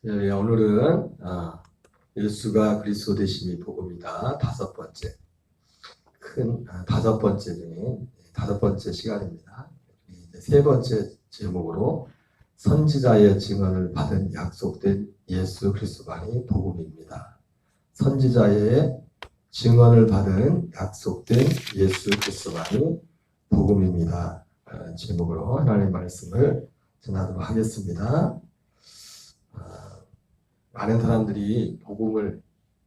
오늘은 예수가 그리스도 되심이 복음이다. 다섯 번째 중에 다섯 번째 시간입니다. 이제 세 번째 제목으로 선지자의 증언을 받은 약속된 예수 그리스도만이 복음입니다. 선지자의 증언을 받은 약속된 예수 그리스도만이 복음입니다. 제목으로 하나님의 말씀을 전하도록 하겠습니다. 많은 사람들이 복음을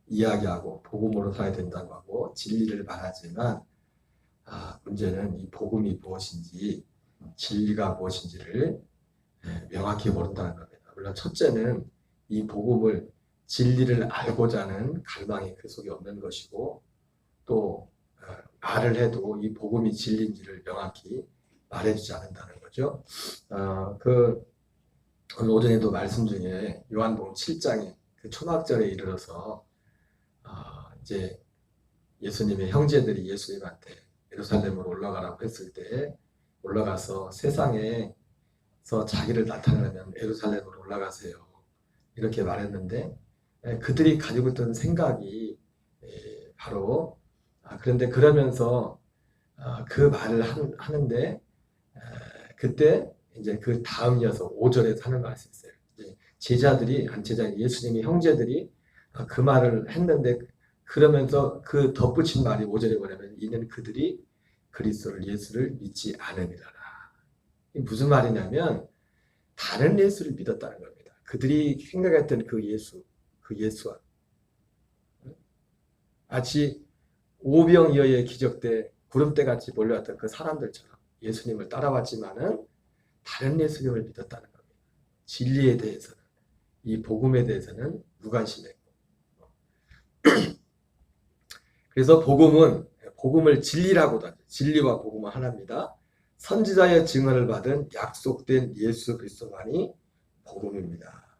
이야기하고 복음으로 살아야 된다고 하고 진리를 말하지만 문제는 이 복음이 무엇인지 진리가 무엇인지를 명확히 모른다는 겁니다. 물론 첫째는 이 복음을 진리를 알고자 하는 갈망이 그 속에 없는 것이고 또 말을 해도 이 복음이 진리인지를 명확히 말해주지 않는다는 거죠. 오늘 오전에도 말씀 중에 요한복음 7장에 그 초막절에 이르러서 이제 예수님의 형제들이 예수님한테 예루살렘으로 올라가라고 했을 때 올라가서 세상에서 자기를 나타내려면 예루살렘으로 올라가세요. 이렇게 말했는데 그들이 가지고 있던 생각이 바로 그런데 그러면서 그 말을 하는데 그때 이제 그 다음 이어서 5절에 하는 말씀이 있어요. 예수님의 형제들이 그 말을 했는데 그러면서 그 덧붙인 말이 5절에 뭐냐면 이는 그들이 그리스도를 예수를 믿지 않음이라라. 이게 무슨 말이냐면 다른 예수를 믿었다는 겁니다. 그들이 생각했던 그 예수와 마치 오병이어의 기적 때 구름대 같이 몰려왔던 그 사람들처럼 예수님을 따라왔지만은 다른 예수님을 믿었다는 겁니다. 진리에 대해서는, 이 복음에 대해서는 무관심했고. 그래서 복음을 진리라고도 하죠. 진리와 복음은 하나입니다. 선지자의 증언을 받은 약속된 예수 그리스도만이 복음입니다.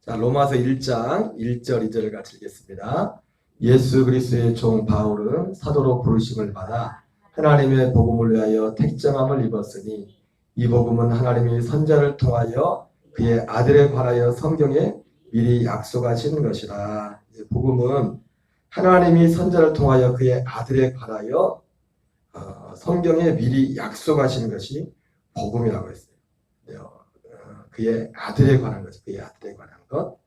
자, 로마서 1장 1절 2절을 같이 읽겠습니다. 예수 그리스도의 종 바울은 사도로 부르심을 받아 하나님의 복음을 위하여 택정함을 입었으니 이 복음은 하나님이 선자를 통하여 그의 아들에 관하여 성경에 미리 약속하신 것이라. 복음은 하나님이 선자를 통하여 그의 아들에 관하여 성경에 미리 약속하신 것이 복음이라고 했어요. 그의 아들에 관한 것, 그의 아들에 관한 것.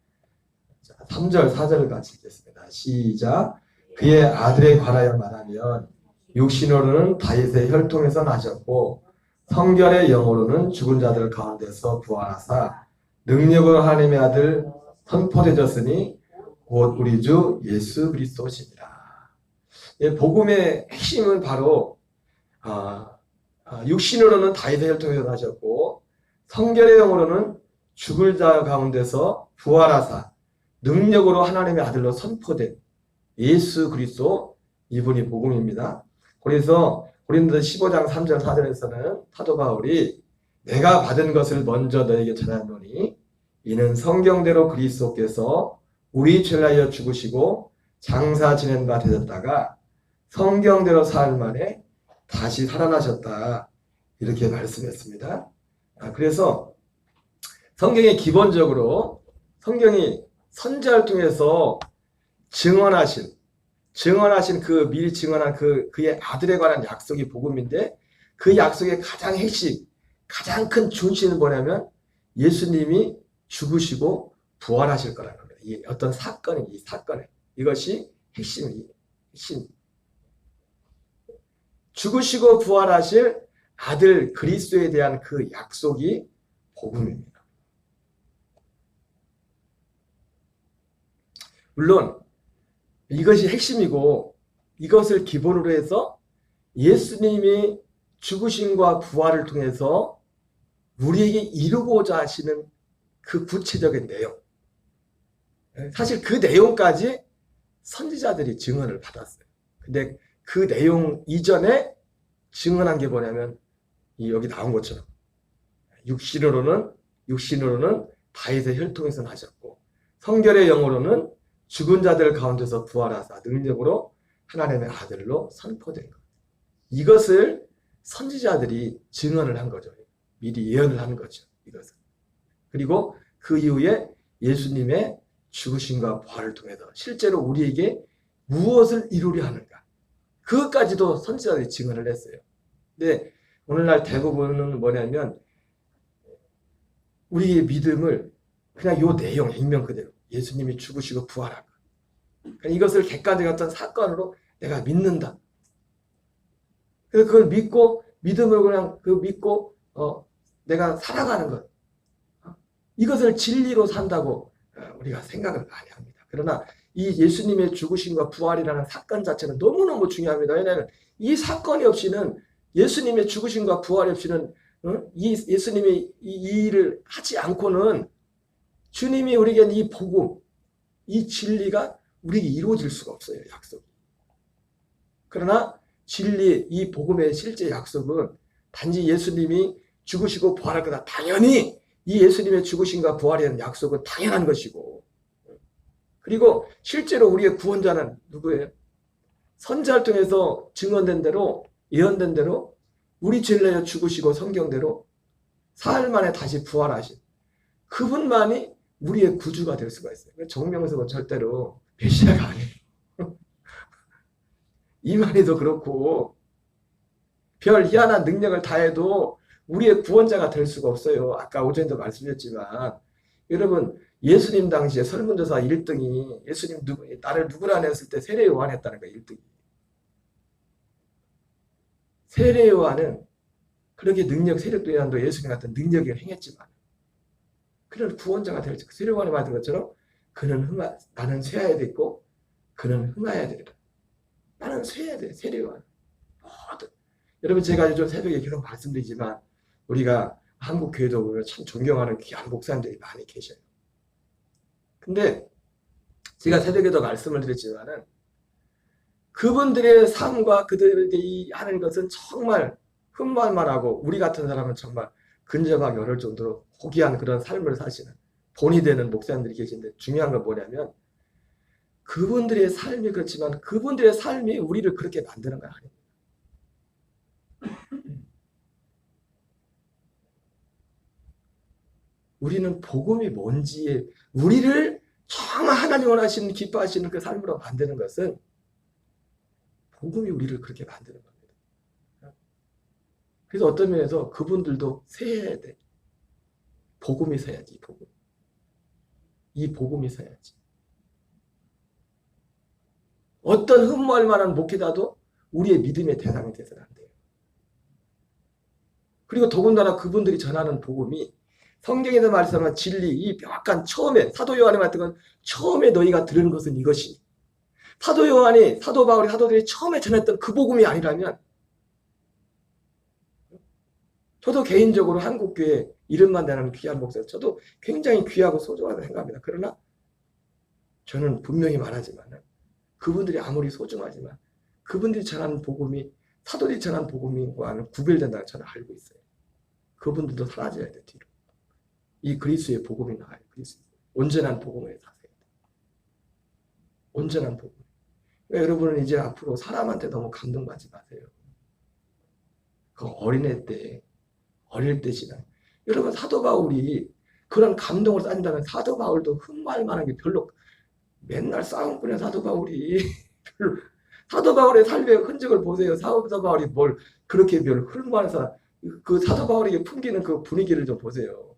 3절, 4절을 같이 읽겠습니다. 시작. 그의 아들에 관하여 말하면 육신으로는 다윗의 혈통에서 나셨고 성결의 영으로는 죽은 자들 가운데서 부활하사 능력으로 하나님의 아들 선포되셨으니 곧 우리 주 예수 그리스도시니라. 복음의 핵심은 바로 육신으로는 다윗의 혈통에서 나셨고 성결의 영으로는 죽을 자 가운데서 부활하사 능력으로 하나님의 아들로 선포된 예수 그리스도, 이분이 복음입니다. 그래서 고린도서 15장 3절 4절에서는 사도 바울이 내가 받은 것을 먼저 너에게 전하노니 이는 성경대로 그리스도께서 우리 죄를 위하여 죽으시고 장사 지낸 바 되셨다가 성경대로 사흘 만에 다시 살아나셨다. 이렇게 말씀했습니다. 그래서 성경이 기본적으로 성경이 선지자를 통해서 증언하신 미리 증언한 그의 아들에 관한 약속이 복음인데 그 약속의 가장 핵심, 가장 큰 중심은 뭐냐면 예수님이 죽으시고 부활하실 거라는 겁니다. 이 어떤 사건이, 이것이 핵심. 죽으시고 부활하실 아들 그리스도에 대한 그 약속이 복음입니다. 물론 이것이 핵심이고 이것을 기본으로 해서 예수님이 죽으심과 부활을 통해서 우리에게 이루고자 하시는 그 구체적인 내용, 사실 그 내용까지 선지자들이 증언을 받았어요. 근데 그 내용 이전에 증언한 게 뭐냐면 여기 나온 것처럼 육신으로는 다윗의 혈통에서 나셨고 성결의 영으로는 죽은 자들 가운데서 부활하사 능력으로 하나님의 아들로 선포된 것. 이것을 선지자들이 증언을 한 거죠. 미리 예언을 한 거죠. 이것을. 그리고 그 이후에 예수님의 죽으심과 부활을 통해서 실제로 우리에게 무엇을 이루려 하는가, 그것까지도 선지자들이 증언을 했어요. 근데 오늘날 대부분은 뭐냐면 우리의 믿음을 그냥 요 내용 액면 그대로 예수님이 죽으시고 부활한 것, 그러니까 이것을 객관적 어떤 사건으로 내가 믿는다. 그래서 그걸 믿고 믿음을 그냥 그 믿고 내가 살아가는 것, 이것을 진리로 산다고 우리가 생각을 많이 합니다. 그러나 이 예수님의 죽으심과 부활이라는 사건 자체는 너무너무 중요합니다. 왜냐하면 이 사건이 없이는, 예수님의 죽으심과 부활이 없이는 이 예수님이 이 일을 하지 않고는 주님이 우리에게 이 복음, 이 진리가 우리에게 이루어질 수가 없어요. 약속. 그러나 진리, 이 복음의 실제 약속은 단지 예수님이 죽으시고 부활할 거다. 당연히 이 예수님의 죽으심과 부활이라는 약속은 당연한 것이고, 그리고 실제로 우리의 구원자는 누구예요? 선지자를 통해서 증언된 대로, 예언된 대로 우리 죄를 내어 죽으시고 성경대로 사흘 만에 다시 부활하신 그분만이 우리의 구주가 될 수가 있어요. 정명석은 절대로 메시아가 아니에요. 이만희도 그렇고 별 희한한 능력을 다해도 우리의 구원자가 될 수가 없어요. 아까 오전에도 말씀드렸지만, 여러분 예수님 당시에 설문조사 1등이 예수님 나를 누구라 했을 때 세례 요한했다는 거예요. 1등이. 세례 요한은 그렇게 세례 요한도 예수님 같은 능력을 행했지만 그는 구원자가 될 수, 세례 요한이 말한 것처럼 나는 쇠해야 되고 그는 흥하여야 되리라. 나는 쇠해야 돼. 세례 요한. 여러분 제가 요즘 새벽에 계속 말씀드리지만 우리가 한국 교회도 보면 참 존경하는 귀한 목사님들이 많이 계셔요. 근데 제가 새벽에도 말씀을 드렸지만은 그분들의 삶과 그들이 하는 것은 정말 흠말만하고 우리 같은 사람은 정말 근접하기 어려울 정도로 고귀한 그런 삶을 사시는 본이 되는 목사님들이 계신데, 중요한 건 뭐냐면 그분들의 삶이 그렇지만 그분들의 삶이 우리를 그렇게 만드는 건 아닙니다. 우리는 복음이 뭔지, 우리를 정말 하나님 원하시는 기뻐하시는 그 삶으로 만드는 것은 복음이 우리를 그렇게 만드는 겁니다. 그래서 어떤 면에서 그분들도 세해야 돼. 복음이 서야지. 복음. 이 복음이 서야지. 어떤 흠모할 만한 목회자도 우리의 믿음의 대상이 되서는 안 돼요. 그리고 더군다나 그분들이 전하는 복음이 성경에서 말씀하는 진리, 이 명확한 처음에 사도 요한이 말했던 건 처음에 너희가 들은 것은 이것이, 사도 요한이, 사도 바울이, 사도들이 처음에 전했던 그 복음이 아니라면, 저도 개인적으로 한국교회 이름만 대는 귀한 목사, 저도 굉장히 귀하고 소중하다고 생각합니다. 그러나 저는 분명히 말하지만 그분들이 아무리 소중하지만 그분들이 전하는 복음이 사도들이 전하는 복음과는 구별된다고 저는 알고 있어요. 그분들도 사라져야 돼. 뒤로. 이 그리스도의 복음이 나와요. 그리스도. 온전한 복음을 사세요. 온전한 복음. 그러니까 여러분은 이제 앞으로 사람한테 너무 감동받지 마세요. 그 어릴 때 지나. 여러분 사도 바울이 그런 감동을 쌓는다면 사도 바울도 흠모할 만한 게 별로, 맨날 싸움꾼의 사도 바울이 사도 바울의 삶의 흔적을 보세요. 사도 바울이 뭘 그렇게 별 흠모하는 사람, 그 사도 바울에게 풍기는 그 분위기를 좀 보세요.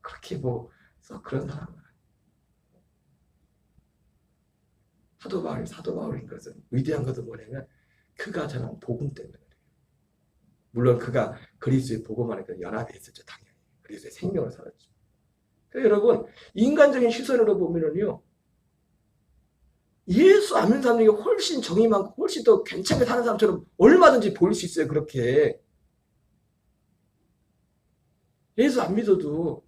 그렇게 그런 사람은 사도 바울인 것은, 위대한 것은 뭐냐면 그가 전한 복음 때문에 그래요. 물론 그가 그리스도의 복음 안에 연합이 있었죠. 당연히 그리스도의 생명을 살았죠. 그래서 여러분 인간적인 시선으로 보면은요, 예수 안 믿는 사람들이 훨씬 정이 많고 훨씬 더 괜찮게 사는 사람처럼 얼마든지 보일 수 있어요. 그렇게 예수 안 믿어도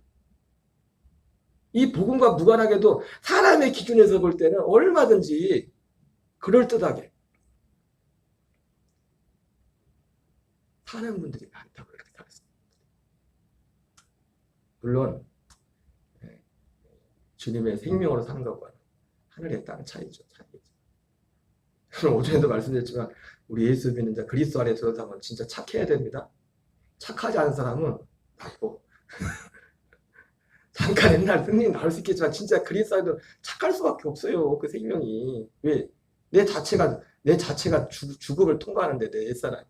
이 복음과 무관하게도 사람의 기준에서 볼 때는 얼마든지 그럴듯하게 사는 분들이 많다고 그렇게 살았습니다. 물론 주님의 생명으로 사는 것과는 하늘의 땅 차이죠. 저는 오전에도 말씀드렸지만 우리 예수 믿는 자, 그리스도 안에 들어온 사람은 진짜 착해야 됩니다. 착하지 않은 사람은 나쁘고 잠깐 옛날 승리 나올 수 있겠지만 진짜 그리스도인은 착할 수밖에 없어요. 그 생명이. 왜? 내 자체가 죽음을 통과하는데 내 옛사람이.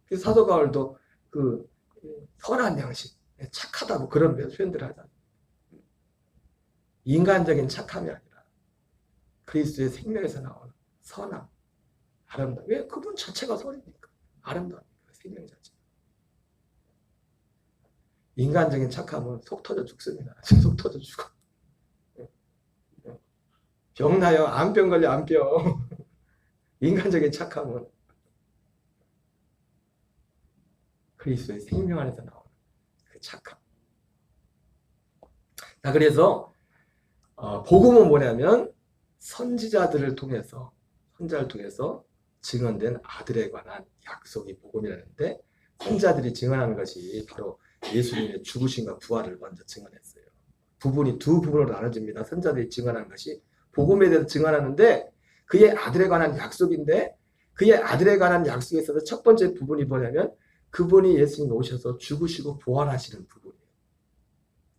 그 사도 바울도 그 선한 양식, 착하다고 그런 표현들을 하잖아요. 인간적인 착함이 아니라 그리스도의 생명에서 나오는 선함, 아름다움. 왜? 그분 자체가 선이니까. 아름다움이니까 생명 자체. 인간적인 착함은 속 터져 죽습니다. 속 터져 죽어. 병나요? 암병 걸려, 암병. 인간적인 착함은 그리스도의 생명 안에서 나오는 그 착함. 자, 그래서 복음은 뭐냐면 선지자를 통해서 증언된 아들에 관한 약속이 복음이라는데, 선지자들이 증언하는 것이 바로 예수님의 죽으심과 부활을 먼저 증언했어요. 두 부분으로 나눠집니다. 선지자들이 증언하는 것이 복음에 대해서 증언하는데, 그의 아들에 관한 약속인데, 그의 아들에 관한 약속에 있어서 첫 번째 부분이 뭐냐면 그분이 예수님이 오셔서 죽으시고 부활하시는 부분이에요.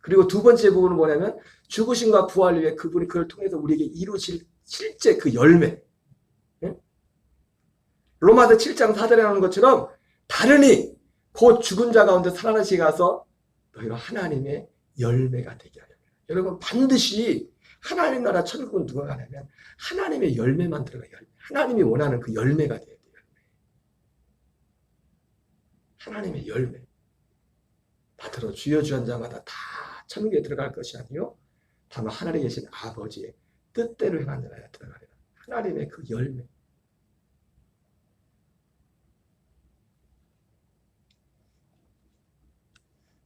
그리고 두 번째 부분은 뭐냐면 죽으심과 부활 위에 그분이 그걸 통해서 우리에게 이루실 실제 그 열매. 로마서 7장 4절에 나오는 것처럼 다르니 곧 죽은 자 가운데 살아나시게 가서 너희가 하나님의 열매가 되게 하려. 여러분, 반드시 하나님 나라 천국은 누가 가냐면 하나님의 열매만 들어가요. 하나님이 원하는 그 열매가 돼야 돼요. 하나님의 열매. 다 들어 주여 주한 자마다 다 천국에 들어갈 것이 아니요 다만 하늘에 계신 아버지의 뜻대로 행한 자라야 들어가리라. 하나님의 그 열매.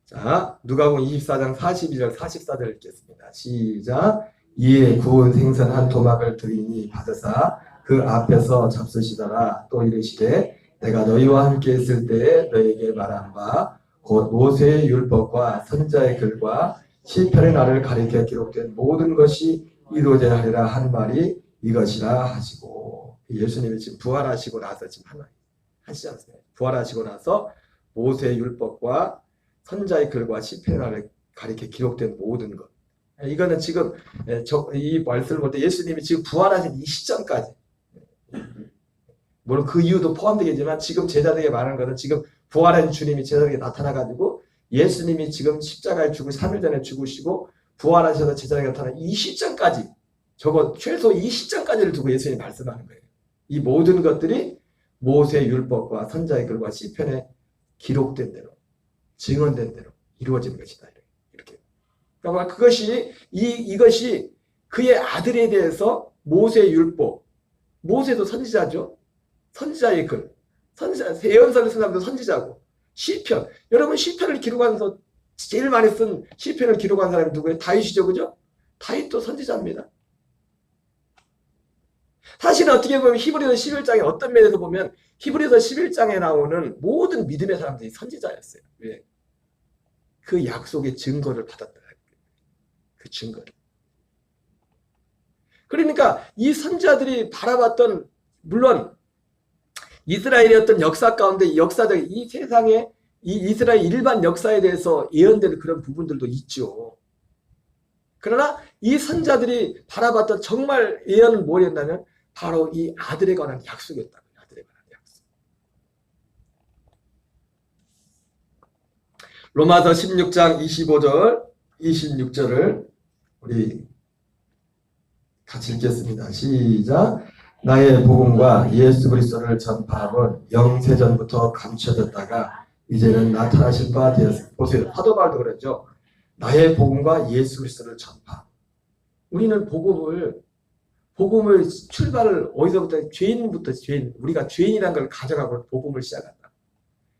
자, 누가복음 24장 42절 44절 읽겠습니다. 시작. 이에 구운 생선 한 토막을 드리니 받으사 그 앞에서 잡수시더라. 또 이르시되 내가 너희와 함께 있을 때에 너희에게 말한 바 곧 모세의 율법과 선지자의 글과 시편의 날을 가리켜 기록된 모든 것이 이루어져야 하리라 한 말이 이것이라 하시고, 예수님이 지금 부활하시고 나서 지금 하시지 않습니까? 부활하시고 나서 모세의 율법과 선지자의 글과 시편의 날을 가리켜 기록된 모든 것. 이거는 지금 이 말씀을 볼 때 예수님이 지금 부활하신 이 시점까지, 물론 그 이유도 포함되겠지만 지금 제자들에게 말하는 것은 지금 부활한 주님이 제자들에게 나타나가지고 예수님이 지금 십자가에 죽으시 3일 전에 죽으시고 부활하셔서 제자들에게 나타난 이 시점까지, 저거 최소 이 시점까지를 두고 예수님이 말씀하는 거예요. 이 모든 것들이 모세의 율법과 선지자의 글과 시편에 기록된 대로, 증언된 대로 이루어지는 것이다. 이렇게. 그러니까 이것이 그의 아들에 대해서 모세의 율법, 모세도 선지자죠. 선지자의 글, 예언서를 쓴 사람도 선지자고, 시편. 여러분, 시편을 기록하면서 제일 많이 쓴 시편을 기록한 사람이 누구예요? 다윗이죠, 그죠? 다윗도 선지자입니다. 사실은 어떻게 보면 히브리서 11장에 어떤 면에서 보면 히브리서 11장에 나오는 모든 믿음의 사람들이 선지자였어요. 왜? 그 약속의 증거를 받았다. 그 증거를. 그러니까 이 선지자들이 바라봤던, 물론 이스라엘의 어떤 역사 가운데 역사적 이 세상의 이 이스라엘 일반 역사에 대해서 예언되는 그런 부분들도 있죠. 그러나 이 선지자들이 바라봤던 정말 예언은 뭐였냐면 바로 이 아들에 관한 약속이었다. 아들에 관한 약속. 로마서 16장 25절, 26절을 우리 같이 읽겠습니다. 시작. 나의 복음과 예수 그리스도를 전파함은 영세전부터 감춰졌다가 이제는 나타나실 바 되었습니다. 보세요. 사도 바울도 그랬죠. 나의 복음과 예수 그리스도를 전파. 우리는 복음을 출발을 어디서부터, 우리가 죄인이라는 걸 가져가고 복음을 시작한다.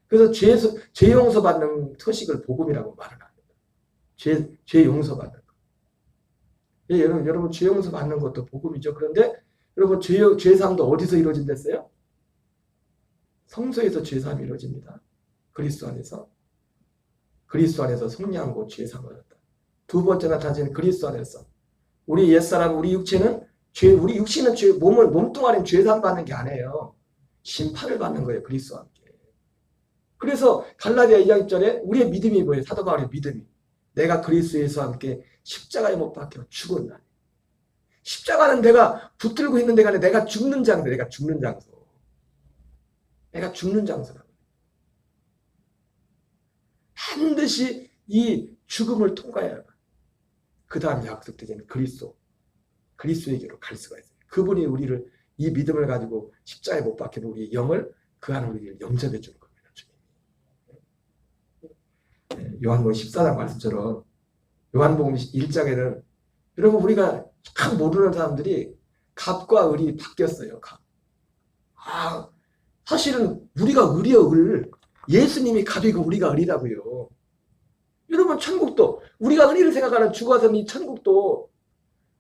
그래서 죄 용서받는 소식을 복음이라고 말을 합니다. 죄 용서받는 거. 예, 여러분 죄 용서받는 것도 복음이죠. 그런데 여러분 죄사함도 어디서 이루어진댔어요? 성소에서 죄사함이 이루어집니다. 그리스도 안에서 성령 곧 죄사함을 얻었다. 두 번째 나타나는 그리스도 안에서 우리 옛사람, 우리 육신은 몸뚱아리는 죄사함 받는 게 아니에요. 심판을 받는 거예요. 그리스도와 함께. 그래서 갈라디아 2장 1절에 우리의 믿음이 뭐예요? 사도 바울의 믿음이. 내가 그리스도 예수와 함께 십자가에 못 박혀 죽었나니. 십자가는 내가 붙들고 있는 데가 아니라 내가 죽는 장소, 내가 죽는 장소. 내가 죽는 장소라고. 반드시 이 죽음을 통과해야 그 다음 약속되는 그리스도에게로 갈 수가 있어요. 그분이 우리를 이 믿음을 가지고 십자가에 못 박힌 우리 영을 그 안에 우리를 영접해 주는 겁니다. 요한복음 14장 말씀처럼 요한복음 1장에는 여러분 우리가 참 모르는 사람들이 갑과 을이 바뀌었어요. 사실은 우리가 을이요 을. 예수님이 갑이고 우리가 을이라고요. 여러분 천국도 우리가 을이를 생각하는 죽어서 이 천국도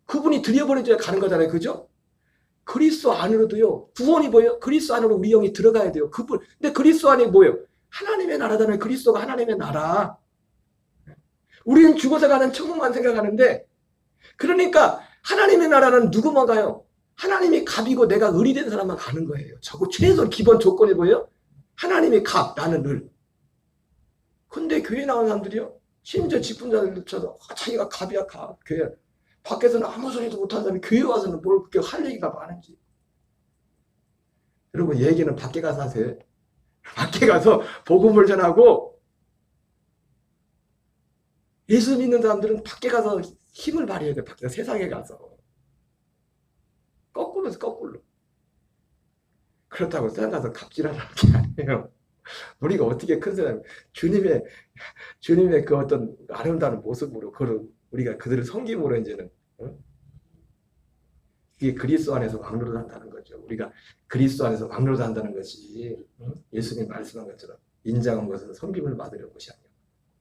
그분이 들여버려줘야 가는 거잖아요. 그죠? 그리스도 안으로도요. 구원이 뭐예요? 그리스도 안으로 우리 영이 들어가야 돼요. 그분. 근데 그리스도 안에 뭐예요? 하나님의 나라잖아요. 그리스도가 하나님의 나라. 우리는 죽어서 가는 천국만 생각하는데 그러니까 하나님의 나라는 누구만 가요? 하나님이 갑이고 내가 을이 된 사람만 가는 거예요. 저거 최소 기본 조건이 뭐예요? 하나님이 갑, 나는 을. 근데 교회 나온 사람들이요. 심지어 직분자들조차도 자기가 갑이야 갑. 교회 밖에서는 아무 소리도 못하는 사람이 교회 와서는 뭘 그렇게 할 얘기가 많은지. 여러분 얘기는 밖에 가서 하세요. 밖에 가서 복음을 전하고 예수 믿는 사람들은 밖에 가서 힘을 발휘해야 돼. 밖에 세상에 가서. 거꾸로. 그렇다고 세상 가서 갑질하는 게 아니에요. 우리가 어떻게 큰 사람, 주님의 그 어떤 아름다운 모습으로, 우리가 그들을 섬김으로 이제는, 이게 그리스도 안에서 왕노릇 한다는 거죠. 우리가 그리스도 안에서 왕노릇 한다는 것이, 예수님 말씀한 것처럼 인자한 것은 섬김을 받으려는 것이 아니에요.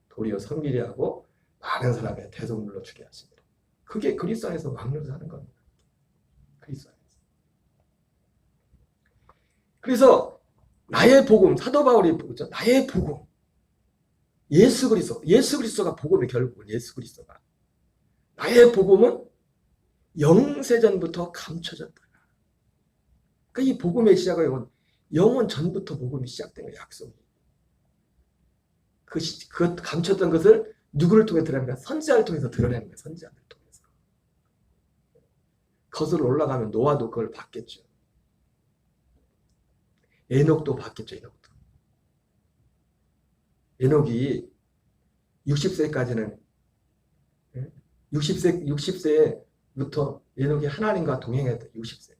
도리어 섬기려 하고 많은 사람의 대속물로 주게 하십니다. 그게 그리스도 안에서 왕노릇 하는 겁니다. 그리스도 안에서. 그래서 나의 복음, 사도 바울이 보죠. 나의 복음. 예수 그리스도가 복음의 결국은 예수 그리스도가. 나의 복음은 영세전부터 감춰졌다. 그러니까 이 복음의 시작은 영원 전부터 복음이 시작된 거예요. 약속이. 그 감췄던 것을 누구를 통해 드러냅니까? 선지자를 통해서 드러내는 거예요. 선지자를 통해서. 거슬러 올라가면 노아도 그걸 봤겠죠. 에녹도 봤겠죠. 에녹이 60세까지는 60세부터 에녹이 하나님과 동행했다. 60세.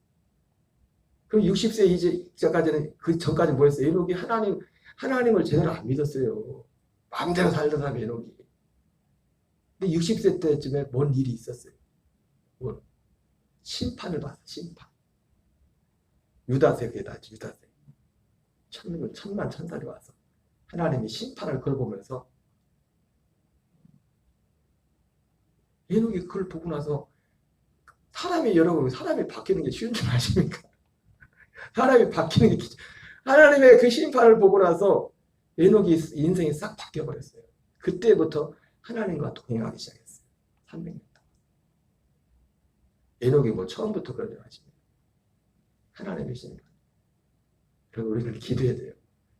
그럼 60세 이제까지는 그 전까지 뭐였어요? 에녹이 하나님을 제대로 안 믿었어요. 마음대로 살던 사람 에녹이. 근데 60세 때쯤에 뭔 일이 있었어요. 심판을 봤어. 심판. 유다세계다. 유다세. 천만 천사들이 와서 하나님이 심판을 걸보면서 에녹이 그걸 보고 나서 여러분 사람이 바뀌는 게 쉬운 줄 아십니까? 사람이 바뀌는 게 하나님의 그 심판을 보고 나서 에녹이 인생이 싹 바뀌어버렸어요. 그때부터 하나님과 동행하기 시작했어요. 300년 동안. 에녹이 뭐 처음부터 그러지 마십니다. 하나님의 심판. 그리고 우리는 기도해야 돼요.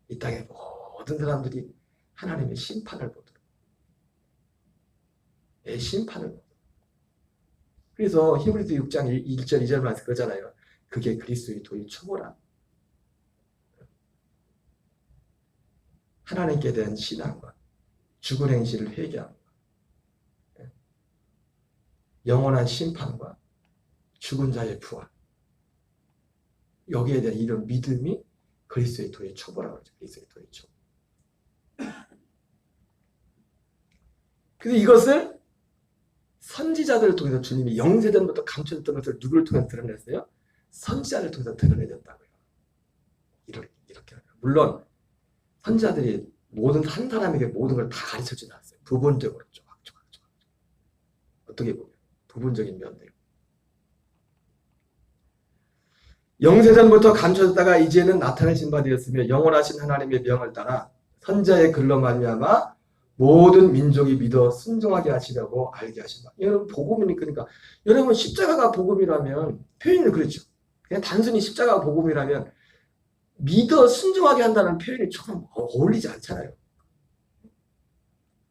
이 땅의 모든 사람들이 하나님의 심판을 보도록. 내 심판을 보도록. 그래서 히브리서 6장 1절 2절 말씀 그러잖아요. 그게 그리스도의 도의 초보라. 하나님께 대한 신앙과 죽은 행실을 회개함과 영원한 심판과 죽은 자의 부활. 여기에 대한 이런 믿음이 그리스도의 도의 초보라고 하죠. 그리스도의 도의 초보. 그래서 이것을 선지자들을 통해서 주님이 영세전부터 감춰졌던 것을 누구를 통해서 드러냈어요? 선지자를 통해서 드러내졌다고요. 이렇게. 물론 선지자들이 한 사람에게 모든 걸 다 가르쳐주지 않았어요. 부분적으로 조각조각. 어떻게 보면 부분적인 면들. 영세전부터 감춰졌다가 이제는 나타내신 바 되었으며 영원하신 하나님의 명을 따라 선지자의 글로 말미암아 모든 민족이 믿어 순종하게 하시려고 알게 하신 바. 여러분 복음이니까 그러니까 여러분 십자가가 복음이라면 표현은 그렇죠. 그냥 단순히 십자가가 복음이라면 믿어 순종하게 한다는 표현이 조금 어울리지 않잖아요.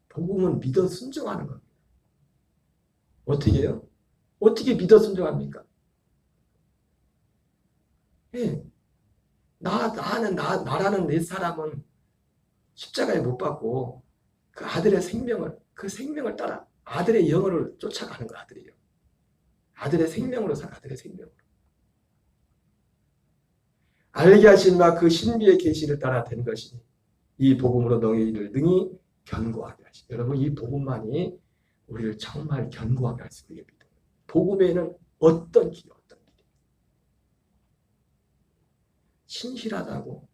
복음은 믿어 순종하는 겁니다. 어떻게 해요? 어떻게 믿어 순종합니까? 예. 나라는 내 사람은 십자가에 못 박고 그 아들의 생명을, 그 생명을 따라 아들의 영혼을 쫓아가는 거야, 아들의 영. 아들의 생명으로 살아, 아들의 생명으로. 알게 하신 바 그 신비의 계시를 따라 된 것이니 이 복음으로 너희를 능히 견고하게 하시니. 여러분, 이 복음만이 우리를 정말 견고하게 할 수 있게 믿어요. 복음에는 어떤 길이. 신실하다고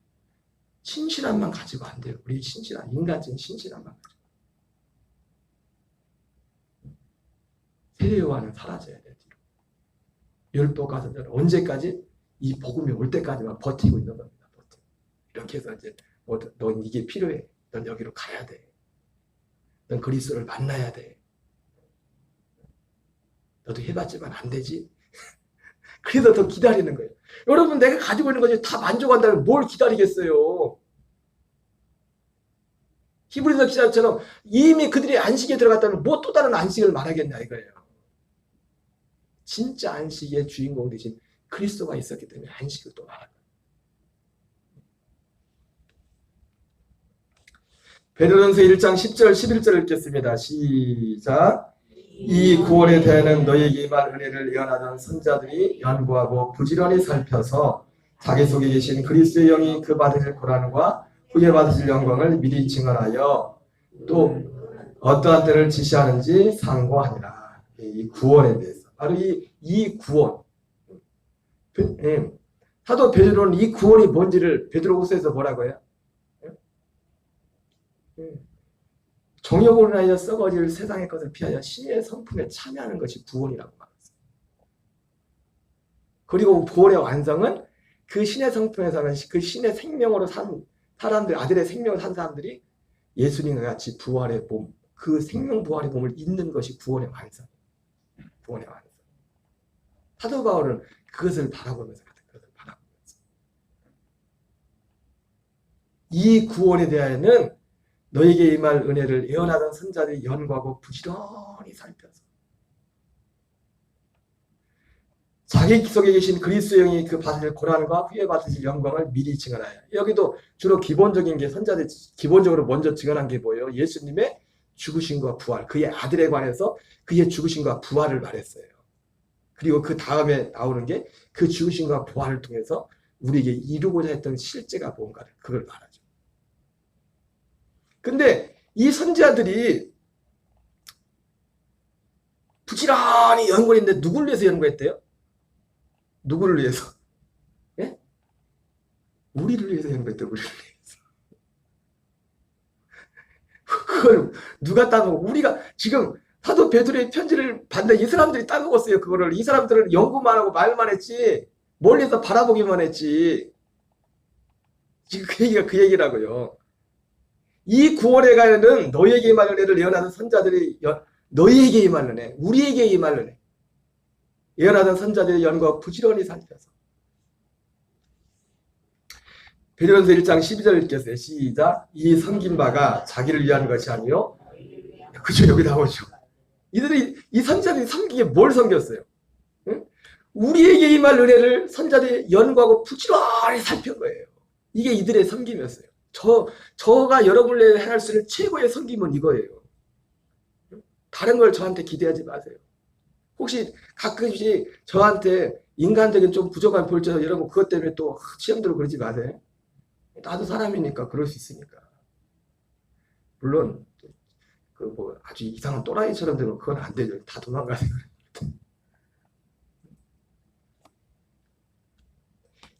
신실함만 가지고 안 돼요. 우리 신실한 인간적인 신실함만 가지고. 세례요한은 사라져야 돼. 율법 가서는 언제까지? 이 복음이 올 때까지만 버티고 있는 겁니다. 이렇게 해서 이제 넌 이게 필요해. 넌 여기로 가야 돼. 넌 그리스도를 만나야 돼. 너도 해봤지만 안 되지. 그래서 더 기다리는 거예요. 여러분, 내가 가지고 있는 것이 다 만족한다면 뭘 기다리겠어요? 히브리서 기자처럼 이미 그들이 안식에 들어갔다면 뭐 또 다른 안식을 말하겠냐 이거예요. 진짜 안식의 주인공 대신 그리스도가 있었기 때문에 안식을 또 말하는 거예요. 베드로전서 1장 10절 11절 읽겠습니다. 시작. 이 구원에 대하여는 너희에게 임한 은혜를 예언하던 선자들이 연구하고 부지런히 살펴서 자기 속에 계신 그리스도의 영이 그 받으실 고난과 후에 받으실 영광을 미리 증언하여 또 어떠한 때를 지시하는지 상고하니라. 이 구원에 대해서. 바로 이 구원. 사도 베드로는 이 구원이 뭔지를 베드로후서에서 뭐라고 해요? 정욕으로 인하여 썩어질 세상의 것을 피하여 신의 성품에 참여하는 것이 구원이라고 말했어요. 그리고 구원의 완성은 그 신의 성품에 사는 그 신의 생명으로 산 사람들, 아들의 생명을 산 사람들이 예수님과 같이 부활의 몸, 그 생명 부활의 몸을 잇는 것이 구원의 완성. 구원의 완성. 사도 바울은 그것을 바라보면서 이 구원에 대하여는 너에게 임할 은혜를 예언하던 선자들이 연구하고 부지런히 살펴서 자기 속에 계신 그리스도의 영이 그 받으실 고난과 후에 받으실 영광을 미리 증언하여. 여기도 주로 기본적인 게 선자들이 기본적으로 먼저 증언한 게 뭐예요? 예수님의 죽으심과 부활, 그의 아들에 관해서 그의 죽으심과 부활을 말했어요. 그리고 그 다음에 나오는 게 그 죽으심과 부활을 통해서 우리에게 이루고자 했던 실제가 뭔가를 그걸 말하죠. 근데 이 선지자들이 부지런히 연구했는데 누구를 위해서 연구했대요? 누구를 위해서? 예? 우리를 위해서 연구했대요. 우리를 위해서. 그걸 누가 따먹고 우리가 지금 사도 베드로의 편지를 봤는데 이 사람들이 따먹었어요. 그거를. 이 사람들은 연구만 하고 말만 했지 멀리서 바라보기만 했지. 지금 그 얘기가 그 얘기라고요. 이 구원에 관해는 너희에게 임할 은혜를 예언하는 선자들이 너희에게 임할 은혜, 우리에게 임할 은혜 예언하던 선자들의 연구와 부지런히 살펴서. 베드로전서 1장 12절 읽겠어요. 시작. 이 섬긴 바가 자기를 위한 것이 아니요. 그죠, 여기 나오죠. 이 선자들이 섬기게 뭘 섬겼어요? 응? 우리에게 임할 은혜를 선자들이 연구하고 부지런히 살핀 거예요. 이게 이들의 섬김이었어요. 저가 여러분에게 행할 수 있는 최고의 섬김은 이거예요. 다른 걸 저한테 기대하지 마세요. 혹시 가끔씩 저한테 인간적인 좀 부족한 볼지라도 여러분 그것 때문에 또 시험 들어 그러지 마세요. 나도 사람이니까 그럴 수 있으니까. 물론 그 뭐 아주 이상한 또라이처럼 되면 그건 안 되죠. 다 도망가세요.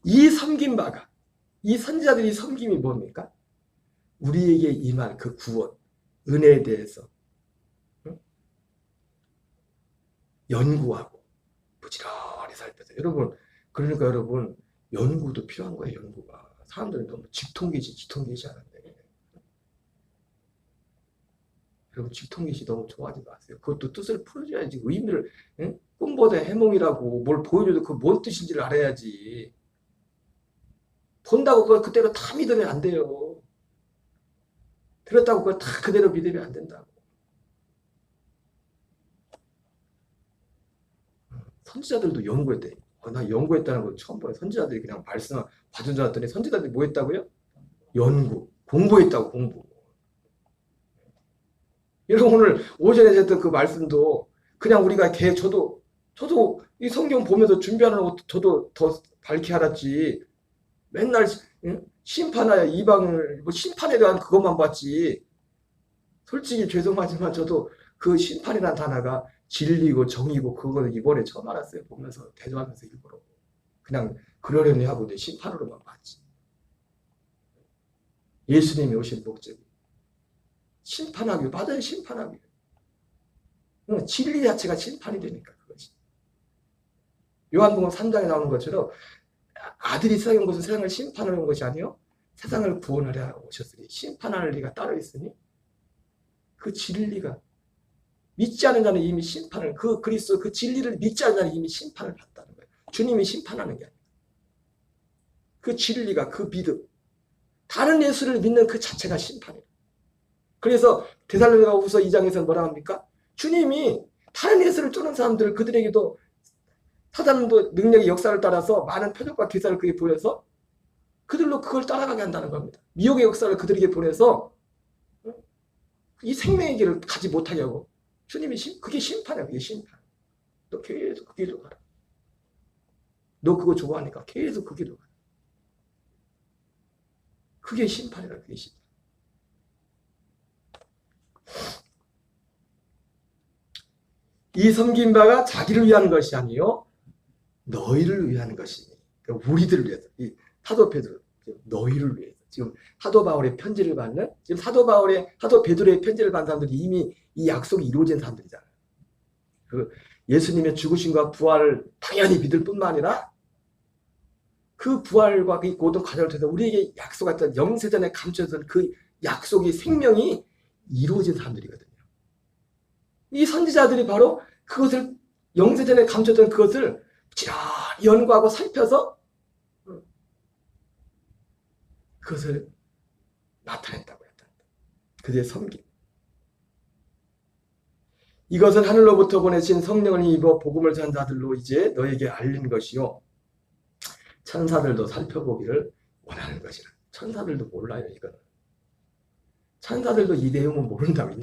이 섬김 바가, 이 선지자들이 섬김이 뭡니까? 우리에게 임할 그 구원, 은혜에 대해서 연구하고 부지런히 살펴서. 여러분, 그러니까 여러분 연구도 필요한 거예요. 연구가. 사람들은 너무 직통계시 하는데. 여러분 직통계시 너무 좋아하지 마세요. 그것도 뜻을 풀어줘야지. 의미를, 응? 꿈보다 해몽이라고 뭘 보여줘도 그 뭔 뜻인지를 알아야지. 본다고 그걸 그대로 다 믿으면 안 돼요. 들었다고 그걸 다 그대로 믿으면 안 된다고. 선지자들도 연구했대. 나 연구했다는 거 처음 봐요. 선지자들이 그냥 말씀 받은 줄 알았더니 선지자들이 뭐 했다고요? 연구, 공부했다고, 공부. 여러분 오늘 오전에 했던 그 말씀도 그냥 우리가 저도 이 성경 보면서 준비하는 거 저도 더 밝게 알았지. 맨날 심판하여 이방을 뭐 심판에 대한 그것만 봤지. 솔직히 죄송하지만 저도 그 심판이라는 단어가 진리고 정의고 그거는 이번에 처음 알았어요. 보면서 대조하면서 일부러 그냥 그러려니 하고 내 심판으로만 봤지. 예수님이 오신 목적이 심판하기, 맞아요. 심판하기. 진리 자체가 심판이 되니까 그것이. 요한복음 3장에 나오는 것처럼 아들이 세상에 온 것은 세상을 심판하는 것이 아니요 세상을 구원하려 오셨으니 심판할 리가 따로 있으니 그 진리가 믿지 않는 자는 이미 심판을 그 그리스도 그 진리를 믿지 않는 자는 이미 심판을 받다는 거예요. 주님이 심판하는 게 아니에요. 그 진리가 그 믿음 다른 예수를 믿는 그 자체가 심판이에요. 그래서 데살로니가후서 2장에서 뭐라 합니까? 주님이 다른 예수를 쫓는 사람들 그들에게도 사단도 능력의 역사를 따라서 많은 표적과 기사를 그게 보여서 그들로 그걸 따라가게 한다는 겁니다. 미혹의 역사를 그들에게 보내서 이 생명의 길을 가지 못하게 하고 주님이 그게 심판이야. 그게 심판. 너 계속 그 길로 가라. 너 그거 좋아하니까 계속 그 길로 가라. 그게 심판이라. 그게 심판. 이 섬긴 바가 자기를 위한 것이 아니요 너희를 위한 것이니. 그러니까 우리들을 위해서. 이 사도 베드로 너희를 위해서. 지금 사도 바울의 편지를 받는 지금 사도 베드로의 편지를 받는 사람들이 이미 이 약속이 이루어진 사람들이잖아요. 그 예수님의 죽으심과 부활을 당연히 믿을 뿐만 아니라 그 부활과 그 모든 과정을 통해서 우리에게 약속했던 영세전에 감춰졌던 그 약속의 생명이 이루어진 사람들이거든요. 이 선지자들이 바로 그것을 영세전에 감춰졌던 그것을 지랄 연구하고 살펴서 그것을 나타냈다고 했다. 그들의 섬김. 이것은 하늘로부터 보내신 성령을 입어 복음을 전한 자들로 이제 너에게 알린 것이요 천사들도 살펴보기를 원하는 것이라. 천사들도 몰라요. 이거는. 천사들도 이 내용은 모른다고.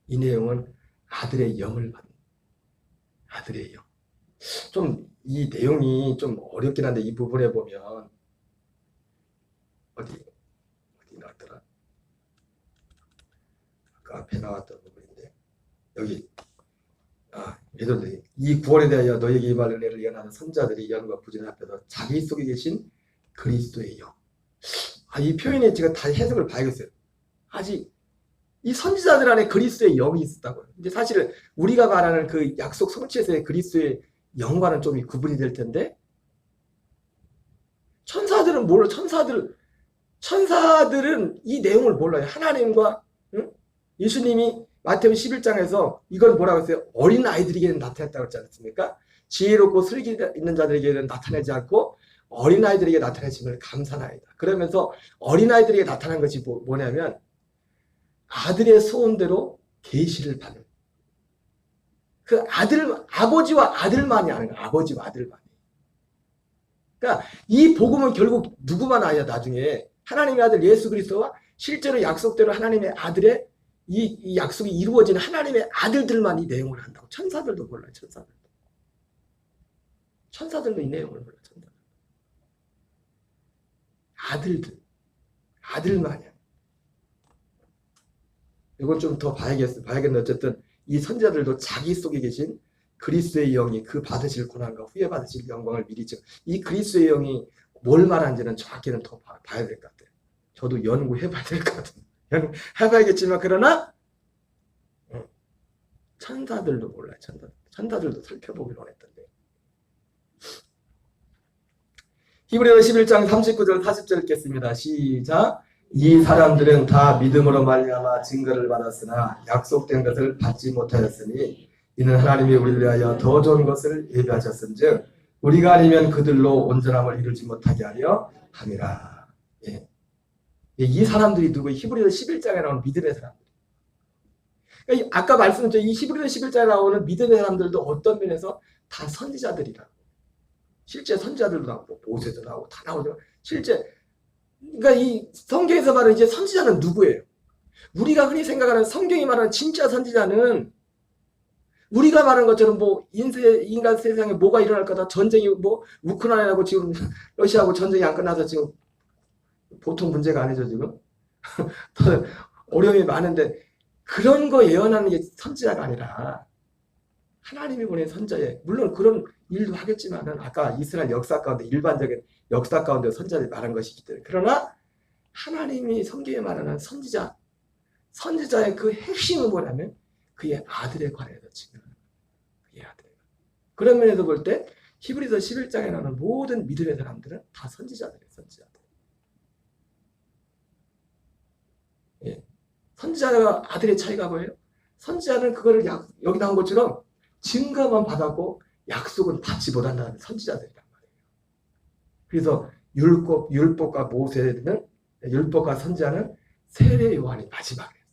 이 내용은 아들의 영을 받는 아들의 영. 좀 이 내용이 좀 어렵긴 한데 이 부분에 보면 어디 나왔더라? 아까 앞에 나왔던 부분인데 여기 이 구원에 대하여 너에게 이 말을 내를 예언하는 선자들이 예언과 부진 앞에서 자기 속에 계신 그리스도의 영. 이 표현에 제가 다 해석을 봐야겠어요. 아직 이 선지자들 안에 그리스도의 영이 있었다고요. 이제 사실은 우리가 말하는 그 약속 성취에서의 그리스도의 영과는 좀 구분이 될 텐데 천사들은 몰라. 천사들은 이 내용을 몰라요. 하나님과 예수님이 마태복음 11장에서 이건 뭐라고 했어요? 어린 아이들에게는 나타났다고 했지 않습니까? 지혜롭고 슬기 있는 자들에게는 나타나지 않고 어린 아이들에게 나타내심을 감사나이다. 그러면서 어린 아이들에게 나타난 것이 뭐냐면 아들의 소원대로 계시를 받는 그 아버지와 아들만이 아는 거야. 아버지와 아들만이. 그러니까 이 복음은 결국 누구만 아냐 나중에 하나님의 아들 예수 그리스도와 실제로 약속대로 하나님의 아들의 이 약속이 이루어진 하나님의 아들들만 이 내용을 한다고. 천사들도 몰라요. 천사들도 이 내용을 몰라요. 아들만이야. 이건 좀 더 봐야겠네. 어쨌든 이 선지자들도 자기 속에 계신 그리스도의 영이 그 받으실 고난과 후에 받으실 영광을 미리 이 그리스도의 영이 뭘 말하는지는 정확히는 더 봐야 될 것 같아요. 저도 연구해봐야 될 것 같아요. 해봐야겠지만 그러나 천사들도 몰라요. 천사들도 살펴보기로 했던데. 히브리서 11장 39절 40절 읽겠습니다. 시작. 이 사람들은 다 믿음으로 말미암아 증거를 받았으나 약속된 것을 받지 못하였으니 이는 하나님이 우리를 위하여 더 좋은 것을 예비하셨은즉 우리가 아니면 그들로 온전함을 이루지 못하게 하려 함이라. 예. 이 사람들이 누구? 히브리서 11장에 나오는 믿음의 사람들. 그러니까 아까 말씀드린 이 히브리서 11장에 나오는 믿음의 사람들도 어떤 면에서 다 선지자들이라. 실제 선지자들도 나오고 모세도 나오고 다 나오죠. 실제 그러니까 이 성경에서 말하는 이제 선지자는 누구예요? 우리가 흔히 생각하는 성경이 말하는 진짜 선지자는 우리가 말하는 것처럼 뭐 인간 세상에 뭐가 일어날 거다 전쟁이 뭐 우크라이나하고 지금 러시아하고 전쟁이 안 끝나서 지금 보통 문제가 아니죠 지금 더 어려움이 많은데 그런 거 예언하는 게 선지자가 아니라 하나님이 보낸 선지자예요. 물론 그런 일도 하겠지만은 아까 이스라엘 역사 가운데 일반적인 역사 가운데 선지자들이 말한 것이기 때문에 그러나 하나님이 성경에 말하는 선지자의 그 핵심은 뭐냐면 그의 아들에 관해서 증언하는 거예요. 그의 아들에. 그런 면에서 볼 때 히브리서 11장에 나오는 모든 믿음의 사람들은 다 선지자들이에요. 선지자들. 예. 선지자와 아들의 차이가 뭐예요? 선지자는 그거를 여기 나온 것처럼 증거만 받았고 약속은 받지 못한다는 선지자들이란 말이에요. 그래서 율법과 모세는 율법과 선지자는 세례 요한이 마지막에 했어요.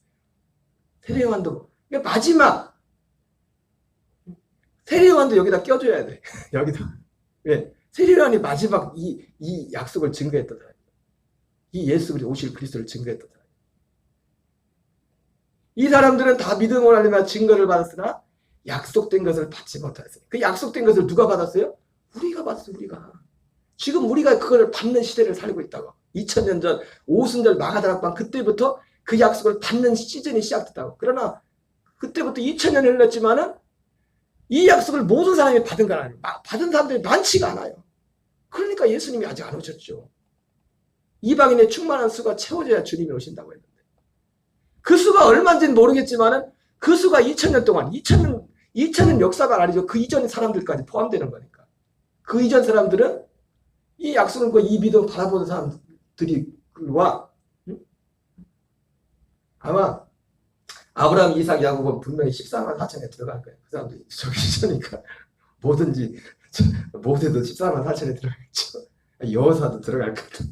세례 요한도 그러니까 마지막 세례 요한도 여기다 껴줘야 돼. 여기다. 왜? 세례 요한이 마지막 이 약속을 증거했던 사람이에요. 이 예수 오실 그리스도를 증거했던 사람. 이 사람들은 다 믿음으로 하려면 증거를 받았으나 약속된 것을 받지 못하였어요. 그 약속된 것을 누가 받았어요? 우리가 받았어요. 우리가. 지금 우리가 그걸 받는 시대를 살고 있다고. 2000년 전 오순절 마가다락방 그때부터 그 약속을 받는 시즌이 시작됐다고. 그러나 그때부터 2000년이 흘렀지만은 이 약속을 모든 사람이 받은 건 아니에요. 받은 사람들이 많지가 않아요. 그러니까 예수님이 아직 안 오셨죠. 이방인의 충만한 수가 채워져야 주님이 오신다고 했는데. 그 수가 얼마인지는 모르겠지만은 그 수가 2000년 동안 2000년 역사가 아니죠. 그 이전 사람들까지 포함되는 거니까. 그 이전 사람들은 이 약속을 이 믿음 바라보는 사람들이와 아마 아브라함, 이삭, 야곱은 분명히 14만 4천에 들어갈 거예요. 그 사람들이 저기 있으니까 뭐든지 모세도 14만 4천에 들어가겠죠. 여호사도 들어갈 거다.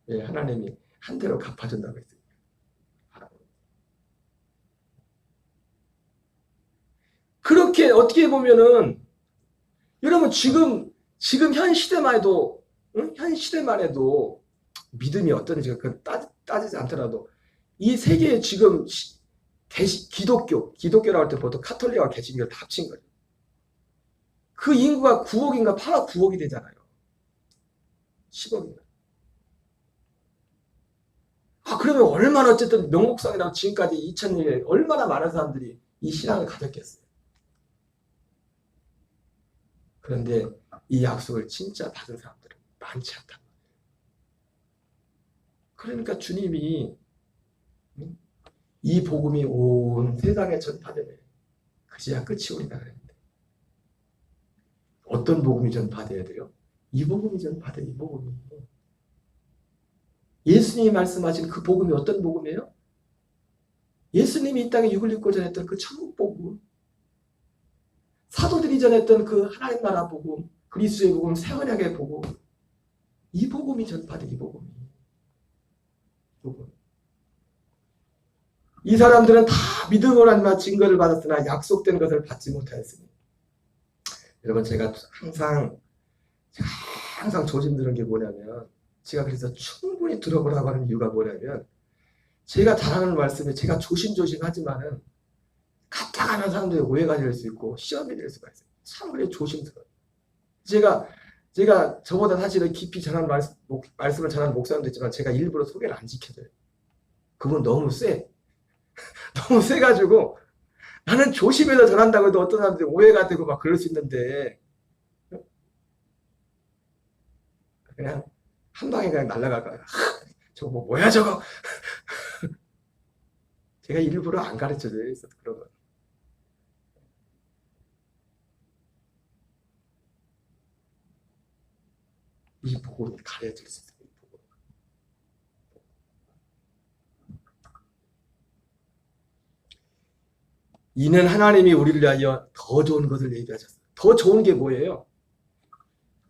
예, 하나님이 한 대로 갚아준다고 했어요. 그렇게 어떻게 보면은 여러분 지금 현 시대만 해도 현 시대만 해도 믿음이 어떤지 따지지 않더라도 이 세계에 지금 기독교라고 할 때 보통 카톨릭과 개신교를 다 합친 거죠. 그 인구가 9억인가 8억 9억이 되잖아요. 10억인가. 그러면 얼마나 어쨌든 명목상이라고 지금까지 2000년에 얼마나 많은 사람들이 이 신앙을 가졌겠어요. 그런데 이 약속을 진짜 받은 사람들은 많지 않단 말이에요. 그러니까 주님이 이 복음이 온 세상에 전파되면 그제야 끝이 오리라 그랬는데 어떤 복음이 전파돼야 돼요? 이 복음이 전파돼요. 이 복음이. 예수님이 말씀하신 그 복음이 어떤 복음이에요? 예수님이 이 땅에 육을 입고 전했던 그 천국 복음, 사도들이 전했던 그 하나님 나라 복음, 그리스도의 복음, 새 언약의 복음, 이 복음이 전파돼. 이 복음이. 이 사람들은 다 믿음으로 하지만 증거를 받았으나 약속된 것을 받지 못하였으니. 여러분 제가 항상 조심드는 게 뭐냐면 제가 그래서 충분히 들어보라고 하는 이유가 뭐냐면 제가 잘하는 말씀에 제가 조심하지만은 갑작하는 사람들이 오해가 될 수 있고 시험이 될 수가 있어요. 참 그래 조심스러워요. 제가 저보다 사실은 깊이 전하는 말씀을 전하는 목사님도 있지만 제가 일부러 소개를 안 지켜줘요. 그분 너무 세. 너무 세가지고 나는 조심해서 전한다고 해도 어떤 사람들이 오해가 되고 막 그럴 수 있는데 그냥 한 방에 그냥 날아갈 거야. 저거 뭐야 저거. 제가 일부러 안 가르쳐줘요. 그런 거. 이 복음이 가려질 수 있어요. 이는 하나님이 우리를 위하여 더 좋은 것을 예비하셨습니다. 더 좋은 게 뭐예요?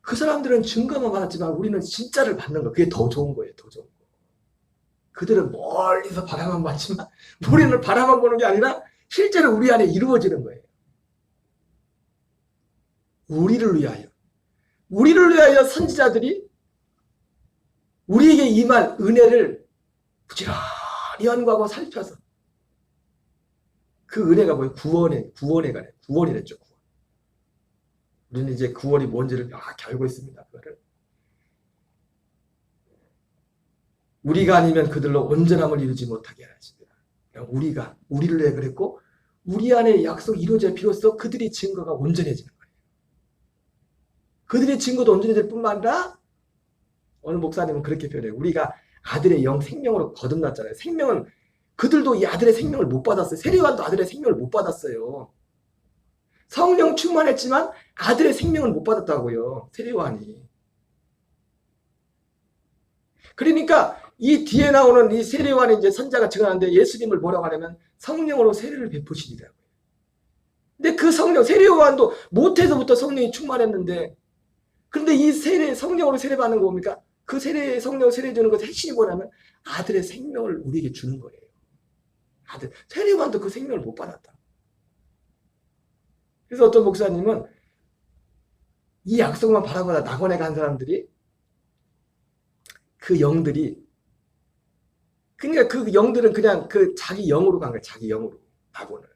그 사람들은 증거만 받았지만 우리는 진짜를 받는 거. 그게 더 좋은 거예요. 더 좋은 거. 그들은 멀리서 바라만 봤지만 우리는 바라만 보는 게 아니라 실제로 우리 안에 이루어지는 거예요. 우리를 위하여. 우리를 위하여 선지자들이 우리에게 임할 은혜를 부지런히 연구하고 살펴서 그 은혜가 뭐예요? 구원에 관해. 구원이랬죠. 구원. 우리는 이제 구원이 뭔지를 명확히 알고 있습니다. 그거를. 우리가 아니면 그들로 온전함을 이루지 못하게 하십니다. 우리를 왜 그랬고 우리 안에 약속이 이루어질 필요서 그들의 증거가 온전해지는 거예요. 그들의 증거도 온전해질 뿐만 아니라 어느 목사님은 그렇게 표현해요. 우리가 아들의 영 생명으로 거듭났잖아요. 생명은 그들도 이 아들의 생명을 못 받았어요. 세례요한도 아들의 생명을 못 받았어요. 성령 충만했지만 아들의 생명을 못 받았다고요. 세례요한이. 그러니까 이 뒤에 나오는 이 세례요한이 이제 선자가 증언하는데 예수님을 뭐라고 하냐면 성령으로 세례를 베푸시리라고요. 근데 그 성령, 세례요한도 못해서부터 성령이 충만했는데 그런데 이 성령으로 세례받는 거 뭡니까? 그 성령으로 세례 주는 것의 핵심이 뭐냐면 아들의 생명을 우리에게 주는 거예요. 세례요한도 그 생명을 못 받았다. 그래서 어떤 목사님은 이 약속만 바라보다 낙원에 간 사람들이 그 영들이 그러니까 그 영들은 그냥 그 자기 영으로 간 거예요. 자기 영으로 낙원을.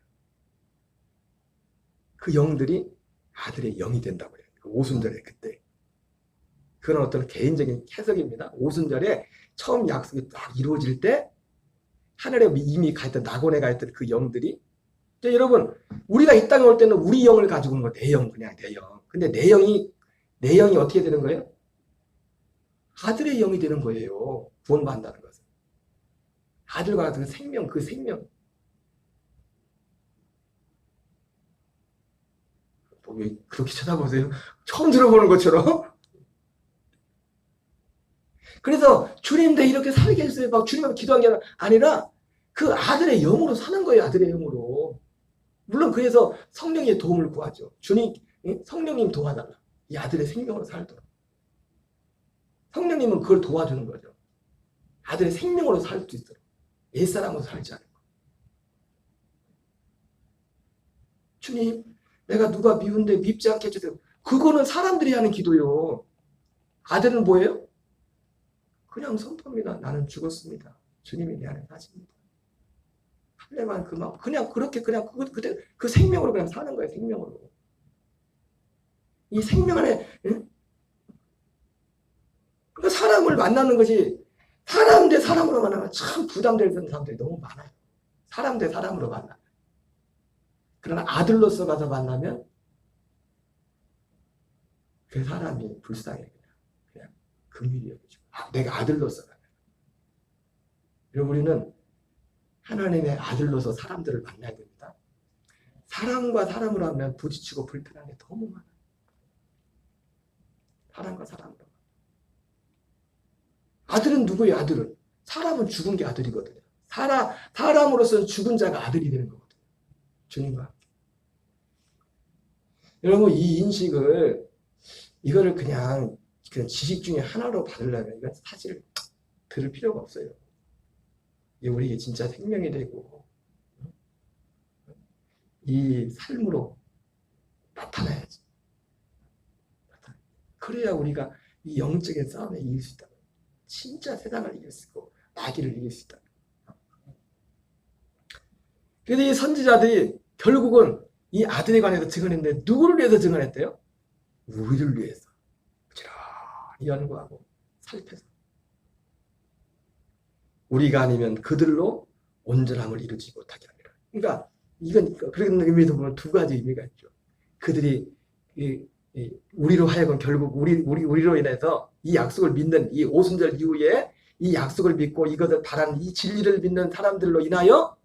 그 영들이 아들의 영이 된다고 해요. 오순절에 그때. 그건 어떤 개인적인 해석입니다. 오순절에 처음 약속이 딱 이루어질 때 하늘에 이미 가 있던 낙원에 가 있던 그 영들이 여러분 우리가 이 땅에 올 때는 우리 영을 가지고 오는 거 내 영 그냥 내 영. 근데 내 영이 어떻게 되는 거예요? 아들의 영이 되는 거예요. 구원받는다는 것은. 아들과 같은 생명, 그 생명. 왜 그렇게 쳐다보세요? 처음 들어보는 것처럼. 그래서 주님도 이렇게 살게 해주세요. 막 주님하고 기도한 게 아니라 그 아들의 영으로 사는 거예요. 아들의 영으로. 물론 그래서 성령의 도움을 구하죠. 주님, 성령님 도와달라. 이 아들의 생명으로 살도록. 성령님은 그걸 도와주는 거죠. 아들의 생명으로 살 수 있도록. 옛사람으로 살지 않고. 주님, 내가 누가 미운데 밉지 않게 해주세요. 그거는 사람들이 하는 기도요. 아들은 뭐예요? 그냥 선포입니다. 나는 죽었습니다. 주님이 내 안에 사십니다. 할례만 그만 그냥 그렇게 그냥 그때 그 생명으로 그냥 사는 거예요. 생명으로. 이 생명 안에 그러니까 사람을 만나는 것이 사람 대 사람으로 만나면 참 부담되는 사람들이 너무 많아요. 사람 대 사람으로 만나면. 그러나 아들로서 가서 만나면 그 사람이 불쌍해. 그냥 긍휼히 여기죠. 내가 아들로서 가면. 우리는 하나님의 아들로서 사람들을 만나야 됩니다. 사람과 사람으로 하면 부딪히고 불편한 게 너무 많아요. 사람과 사람으로. 아들은 누구예요? 아들은. 사람은 죽은 게 아들이거든요. 사람으로서는 죽은 자가 아들이 되는 거거든요. 주님과 함께. 여러분 이 인식을 이거를 그냥 지식 중에 하나로 받으려면 이건 사실 들을 필요가 없어요. 이게 우리에게 진짜 생명이 되고 이 삶으로 나타나야지. 그래야 우리가 이 영적인 싸움에 이길 수 있다. 진짜 세상을 이길 수 있고 마귀를 이길 수 있다. 그래서 이 선지자들이 결국은 이 아들에 관해서 증언했는데 누구를 위해서 증언했대요? 우리를 위해서. 부지런히 연구하고 살펴서. 우리가 아니면 그들로 온전함을 이루지 못하게 합니다. 그러니까 이건 그런 의미에서 보면 두 가지 의미가 있죠. 그들이 우리로 하여금 결국 우리로 인해서 이 약속을 믿는 이 오순절 이후에 이 약속을 믿고 이것을 바라는 이 진리를 믿는 사람들로 인하여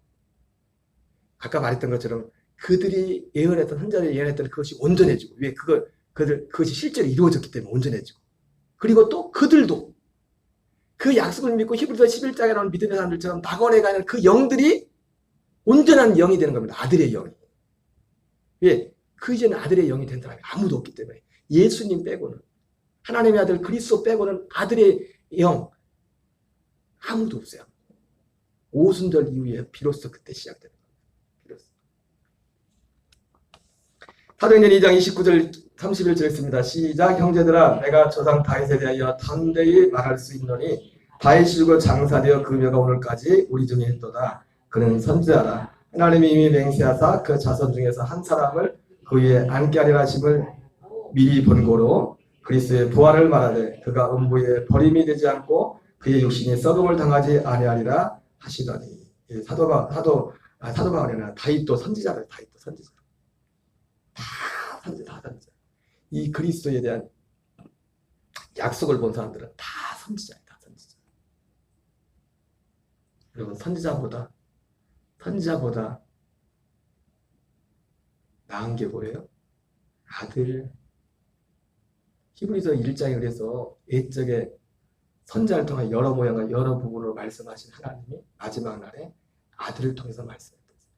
아까 말했던 것처럼 그들이 예언했던 선지자들이 예언했던 그것이 온전해지고 왜 그것이 실제로 이루어졌기 때문에 온전해지고 그리고 또 그들도 그 약속을 믿고 히브리서 11장에 나오는 믿음의 사람들처럼 낙원에 가는 그 영들이 온전한 영이 되는 겁니다. 아들의 영이. 왜? 그 이제는 아들의 영이 된 사람이 아무도 없기 때문에 예수님 빼고는 하나님의 아들 그리스도 빼고는 아들의 영 아무도 없어요. 오순절 이후에 비로소 그때 시작되는 겁니다. 비로소. 사도행전 2장 29절 31절 읽습니다. 시작. 형제들아 내가 조상 다윗에 대하여 담대히 말할 수 있노니 다윗이 죽어 장사되어 그 묘가 오늘까지 우리 중에 있도다. 그는 선지자라. 하나님이 이미 맹세하사 그 자손 중에서 한 사람을 그 위에 앉게 하리라 하심을 미리 본고로 그리스도의 부활을 말하되 그가 음부에 버림이 되지 않고 그의 육신이 썩음을 당하지 아니하리라 하시더니. 사도가 아니라 다윗도 선지자를 다윗도 선지자. 다 선지자. 이 그리스도에 대한 약속을 본 사람들은 다 선지자예요. 다 선지자. 여러분 선지자보다 나은 게 뭐예요? 아들. 히브리서 1장에 그래서 옛적에 선지자를 통해 여러 모양과 여러 부분으로 말씀하신 하나님이 마지막 날에 아들을 통해서 말씀했어요.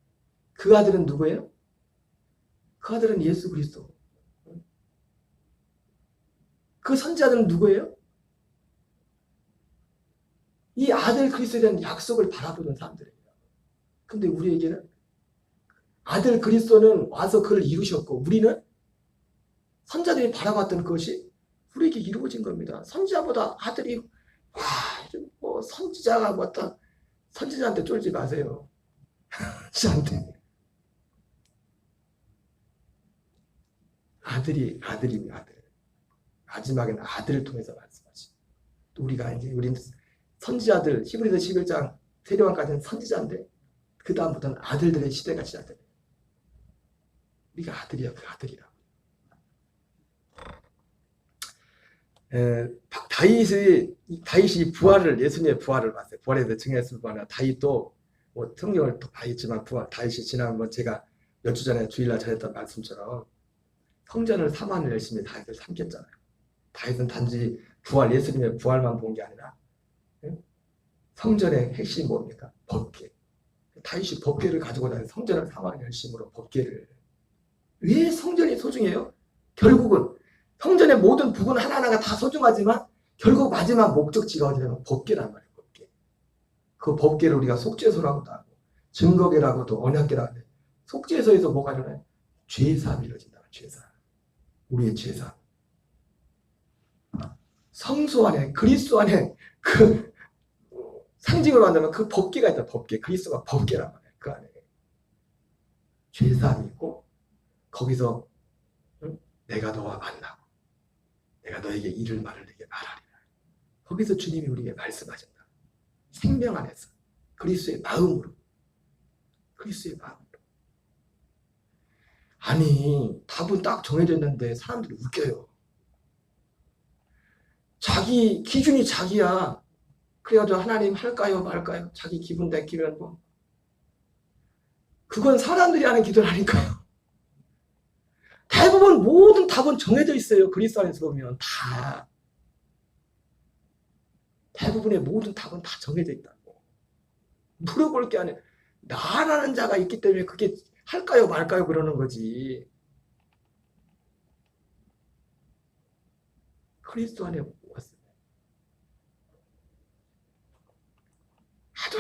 그 아들은 누구예요? 그 아들은 예수 그리스도. 그 선지자들은 누구예요? 이 아들 그리스도에 대한 약속을 바라보는 사람들이에요. 근데 우리에게는 아들 그리스도는 와서 그를 이루셨고 우리는 선지자들이 바라봤던 것이 우리에게 이루어진 겁니다. 선지자보다 아들이 뭐 선지자가 뭐다 선지자한테 쫄지 마세요. 저한테 아들입니다. 아들. 마지막에는 아들을 통해서 말씀하시. 우리는 선지자들 히브리서 11장 세례왕까지는 선지자인데 그 다음부터는 아들들의 시대가 시작됩니다. 우리가 아들이야, 그 아들이라. 다윗이 부활을 예수님의 부활을 봤어요. 부활에 대해 증언했을 뿐만 다윗도 뭐 성경을 많이 했지만 다윗이 지난 제가 몇 주 전에 주일날 전했던 말씀처럼 성전을 3만을 열심히 다윗을 삼켰잖아요. 다윗은 단지 예수님의 부활만 본 게 아니라 성전의 핵심이 뭡니까? 법궤. 다윗이 법궤를 가지고 다니는 성전을 3만 열심으로 법궤를. 왜 성전이 소중해요? 결국은 성전의 모든 부분 하나하나가 다 소중하지만 결국 마지막 목적지가 어디냐면 법궤란 말이에요. 법궤. 그 법궤를 우리가 속죄소라고도 하고 증거궤라고도 언약궤라고 하는데 속죄소에서 뭐가 일어나요? 죄사함이 이루어진다. 죄사함. 우리의 죄사함. 성소 안에 그리스도 안에 그 상징으로 한다면 그 법궤가 있다. 법궤. 그리스도가 법궤란 말이에요. 그 안에 죄사함이 있고 거기서 내가 너와 만나고 내가 너에게 이를 말을 내게 말하리라. 거기서 주님이 우리에게 말씀하신다. 생명 안에서 그리스도의 마음으로. 그리스도의 마음으로. 아니 답은 딱 정해져 있는데 사람들이 웃겨요. 자기 기준이 자기야. 그래가지고 하나님 할까요 말까요? 자기 기분 내키면 뭐 그건 사람들이 하는 기도라니까요. 대부분 모든 답은 정해져 있어요. 그리스도 안에서 보면 다. 대부분의 모든 답은 다 정해져 있다고. 물어볼 게 아니라 나라는 자가 있기 때문에 그게 할까요 말까요 그러는 거지. 그리스도 안에 왔어요. 하도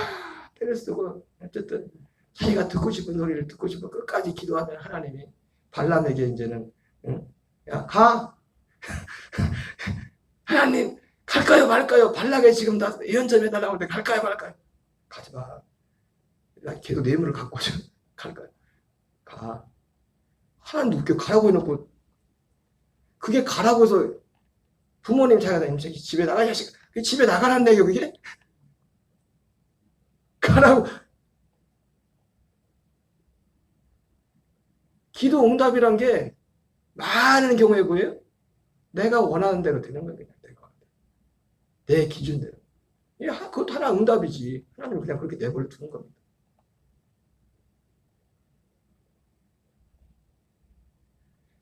때를 쓰고 어쨌든 자기가 듣고 싶은 소리를 듣고 싶어 끝까지 기도하면 하나님이 발람에게 이제는 야 가 하나님 갈까요 말까요? 발락에 지금 다 예언점 해달라고 하는데 갈까요 말까요? 가지마. 나 계속 뇌물을 갖고 오죠. 갈까요? 가. 하나님도 웃겨 가라고 해놓고 그게 가라고 해서 부모님 자기가 집에 나가 자식 집에 나가라는 얘기야 그게? 가라고. 기도 응답이란 게 많은 경우에 뭐예요? 내가 원하는 대로 되는 거예요. 그냥 내 기준대로. 그것도 하나 응답이지. 하나님은 그냥 그렇게 내버려 두는 겁니다.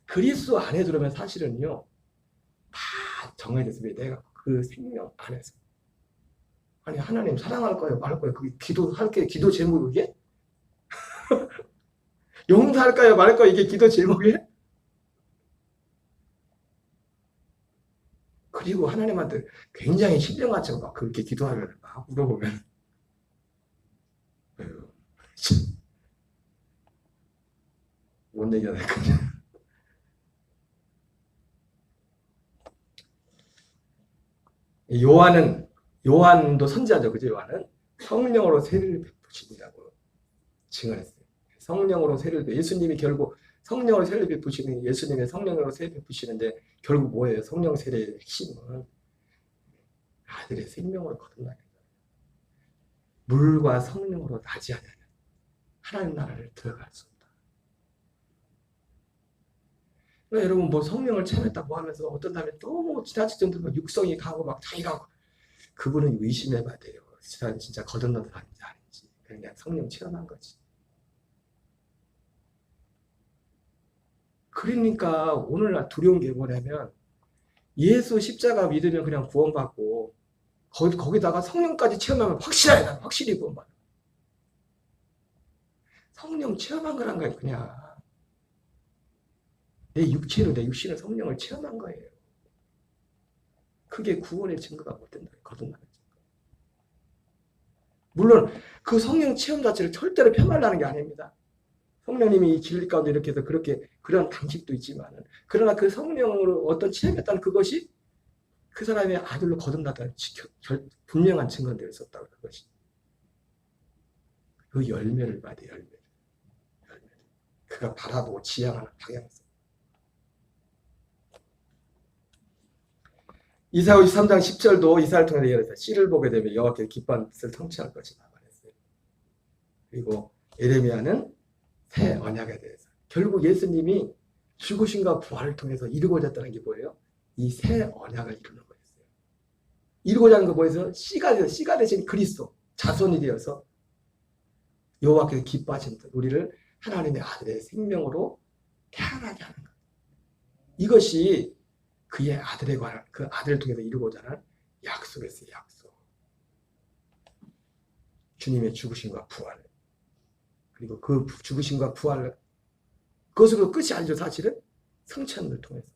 그리스도 안에 들어오면 사실은요. 다 정해졌어요. 내가 그 생명 안에서. 아니 하나님 사랑할 거예요? 말 거예요? 그게 기도할게 기도 제목이 그게? 용서할까요? 말 거예요? 이게 기도 제목이에요? 그리고 하나님한테 굉장히 신령같이 막 그렇게 기도하면 막 물어보면 뭔 얘기가 될까? 요한도 선지자죠. 그죠? 요한은 성령으로 세례를 베푸시니라고 증언했어요. 성령으로 세례를 예수님이 결국 성령으로 세례를 베푸시는 예수님의 성령으로 세례 베푸시는데 결국 뭐예요? 성령 세례의 핵심은 아들의 생명으로 거듭나는 거예요. 물과 성령으로 나지 않으면 하나님 나라를 들어갈 수 없다. 그러니까 여러분 뭐 성령을 체험했다고 하면서 어떤 사람이 너무 지나칠 정도로 육성이 가고 막 자기가 그분은 의심해봐야 돼요. 진짜 거듭난 사람인지 아닌지. 그냥 성령 체험한 거지. 그러니까 오늘날 두려운 게 뭐냐면 예수 십자가 믿으면 그냥 구원받고 거기다가 성령까지 체험하면 확실하게 난 확실히 구원받아. 성령 체험한 거란 거예요. 그냥 내 육체로 내 육신의 성령을 체험한 거예요. 그게 구원의 증거가 못 된다. 거듭나는 증거. 물론 그 성령 체험 자체를 절대로 폄하하는 게 아닙니다. 성령님이 진리 가운데 이렇게 해서 그런 방식도 있지만은 그러나 그 성령으로 어떤 체험했다는 그것이 그 사람의 아들로 거듭났다는 분명한 증거들이 있었다고 그것이. 그 열매를 받아 열매. 그가 바라보고 지향하는 방향성. 이사야 23장 10절도 이사야를 통해 예언했어요. 씨를 보게 되면 여호와께서 기뻐하는 뜻을 성취할 것이다 말했어요. 그리고 예레미야는 새 언약에 대해서 결국 예수님이 죽으심과 부활을 통해서 이루고자 했다는 게 뭐예요? 이 새 언약을 이루는 거였어요. 이루고자 하는 거 뭐예요? 씨가 되신 그리스도 자손이 되어서 여호와께서 기뻐하시는 뜻, 우리를 하나님의 아들의 생명으로 태어나게 하는 것. 이것이 그의 아들에 관한 그 아들을 통해서 이루고자 하는 약속이었어요. 약속. 주님의 죽으심과 부활. 그리고 그 죽으심과 부활 그것으로 끝이 아니죠. 사실은 성찬을 통해서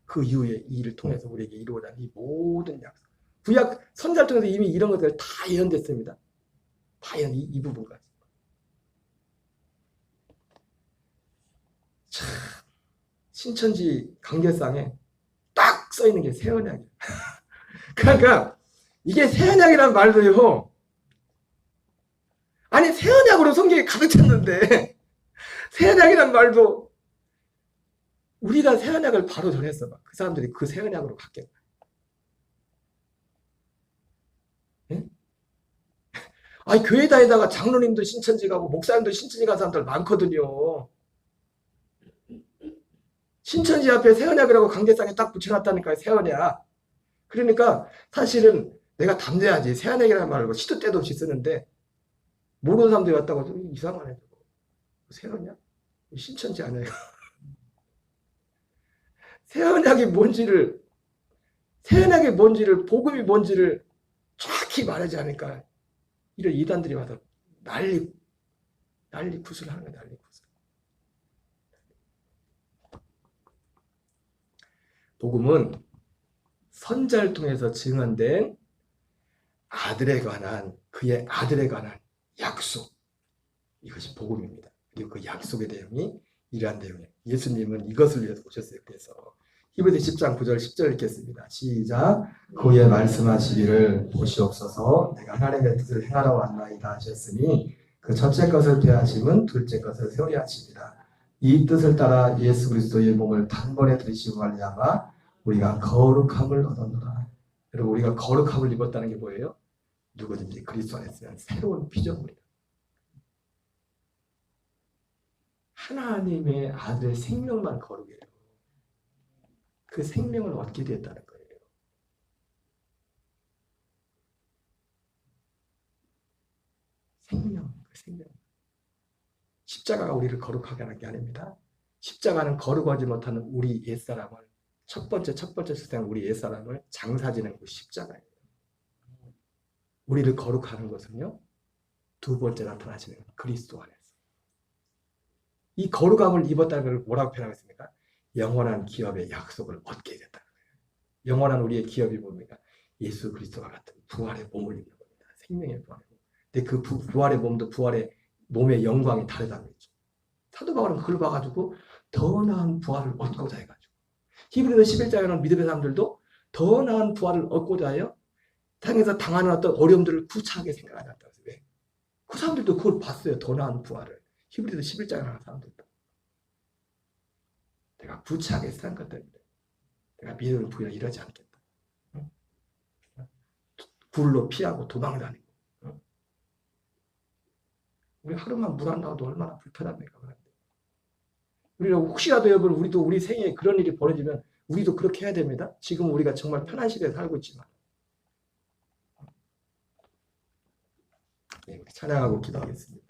그 이후에 이 일을 통해서 우리에게 이루고자 하는 이 모든 약속. 구약 선지자를 통해서 이미 이런 것들 다 예언됐습니다. 다 예언 이 부분까지. 참 신천지 강계상에 딱 써있는 게 새 언약이에요. 그러니까 이게 새 언약이라는 말도요. 아니 새 언약으로 성경이 가득 찼는데 새 언약이란 말도 우리가 새 언약을 바로 전했어. 그 사람들이 그 새 언약으로 갔겠다. 예? 아니 교회 다니다가 장로님도 신천지 가고 목사님도 신천지 간 사람들 많거든요. 신천지 앞에 새 언약이라고 강대상에 딱 붙여놨다니까요. 새 언약. 그러니까 사실은 내가 담대하지 새 언약이라는 말을 시도 때도 없이 쓰는데 모르는 사람들이 왔다고 좀 이상하네. 새 언약? 신천지 아니에요. 새 언약이 뭔지를 복음이 뭔지를 정확히 말하지 않으니까 이런 이단들이 와서 난리 굿을 하는 거야. 난리 굿을. 복음은 선자를 통해서 증언된 그의 아들에 관한 약속. 이것이 복음입니다. 그리고 그 약속의 내용이 이러한 내용이에요. 예수님은 이것을 위해서 오셨어요. 그래서 히브리서 10장 9절 10절 읽겠습니다. 시작. 그의 말씀하시기를 보시옵소서 내가 하나님의 뜻을 행하러 왔나이다 하셨으니 그 첫째 것을 폐하심은 둘째 것을 세우려 하십니다. 이 뜻을 따라 예수 그리스도의 몸을 단번에 들이시고 말미암아 우리가 거룩함을 얻었노라. 여러분 우리가 거룩함을 입었다는 게 뭐예요? 누구든지 그리스도 안에 있으면 새로운 피조물이다. 하나님의 아들의 생명만 거룩해요. 그 생명을 얻게 됐다는 거예요. 생명. 십자가가 우리를 거룩하게 하는 게 아닙니다. 십자가는 거룩하지 못하는 우리 옛사람을 첫 번째 세상 우리 옛사람을 장사지는 그 십자가예요. 우리를 거룩하는 것은요. 두 번째 나타나시는 그리스도 안에서. 이 거룩함을 입었다는 걸 뭐라고 표현하겠습니까? 영원한 기업의 약속을 얻게 됐다는 거예요. 영원한 우리의 기업이 뭡니까? 예수 그리스도와 같은 부활의 몸을 입는 겁니다. 생명의 부활의 몸. 근데 그 부활의 몸도 부활의 몸의 영광이 다르다는 거죠. 사도 바울은 그걸 봐가지고 더 나은 부활을 얻고자 해가지고 히브리서 11장에는 믿음의 사람들도 더 나은 부활을 얻고자 하여 땅에서 당하는 어떤 어려움들을 구차하게 생각하지 않다. 왜? 그 사람들도 그걸 봤어요. 더 나은 부활을. 히브리서 11장에 하는 사람들도. 내가 구차하게 생각한 것 때문에 내가 믿음을 부여 이러지 않겠다. 굴로 피하고 도망을 다니고. 우리 하루만 물 안 나와도 얼마나 불편합니까? 우리가 혹시라도 여러분 우리도 우리 생에 그런 일이 벌어지면 우리도 그렇게 해야 됩니다. 지금 우리가 정말 편한 시대에 살고 있지만. 네, 우리 찬양하고 기도하겠습니다.